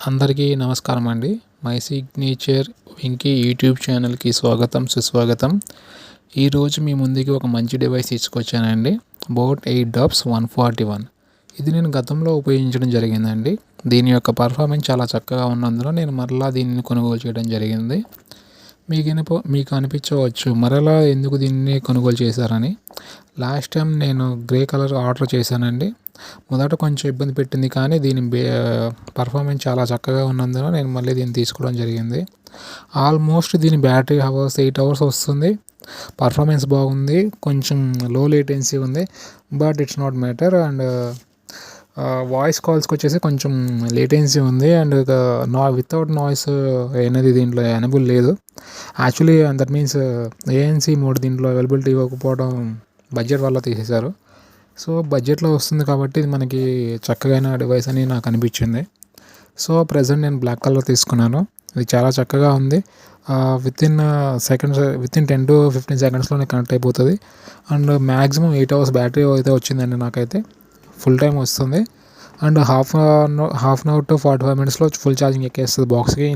అందరికీ నమస్కారం అండి. మై సిగ్నేచర్ వెంకీ యూట్యూబ్ ఛానల్కి స్వాగతం సుస్వాగతం. ఈరోజు మీ ముందుకి ఒక మంచి డివైస్ తీసుకొచ్చానండి. Boat 8DOPS141. ఇది నేను గతంలో ఉపయోగించడం జరిగిందండి. దీని యొక్క పర్ఫార్మెన్స్ చాలా చక్కగా ఉన్నందున నేను మరలా దీన్ని కొనుగోలు చేయడం జరిగింది. మీకు అనిపించవచ్చు మరలా ఎందుకు దీన్ని కొనుగోలు చేశారని. లాస్ట్ టైం నేను గ్రే కలర్ ఆర్డర్ చేశానండి. మొదట కొంచెం ఇబ్బంది పెట్టింది, కానీ దీని పర్ఫార్మెన్స్ చాలా చక్కగా ఉన్నందున నేను మళ్ళీ దీన్ని తీసుకోవడం జరిగింది. ఆల్మోస్ట్ దీని బ్యాటరీ అవర్స్ 8 అవర్స్ వస్తుంది. పర్ఫార్మెన్స్ బాగుంది. కొంచెం లో లేటెన్సీ ఉంది, but it's not matter. And voice కాల్స్కి వచ్చేసి కొంచెం లేటెన్సీ ఉంది. అండ్ వితౌట్ నాయిస్ అనేది దీంట్లో ఎనేబుల్ లేదు. Actually that means ANC mode దీంట్లో అవైలబిలిటీ ఇవ్వకపోవడం బడ్జెట్ వల్ల తీసేశారు. సో బడ్జెట్లో వస్తుంది కాబట్టి ఇది మనకి చక్కగైన డివైస్ అని నాకు అనిపించింది. సో ప్రజెంట్ నేను బ్లాక్ కలర్ తీసుకున్నాను. ఇది చాలా చక్కగా ఉంది. వితిన్ 10 to 15 సెకండ్స్లోనే కనెక్ట్ అయిపోతుంది. అండ్ మ్యాక్సిమం 8 అవర్స్ బ్యాటరీ అయితే వచ్చిందండి. నాకైతే ఫుల్ టైం వస్తుంది. And half an hour to 45 మినిట్స్లో ఫుల్ ఛార్జింగ్ ఎక్కేస్తుంది బాక్స్కి.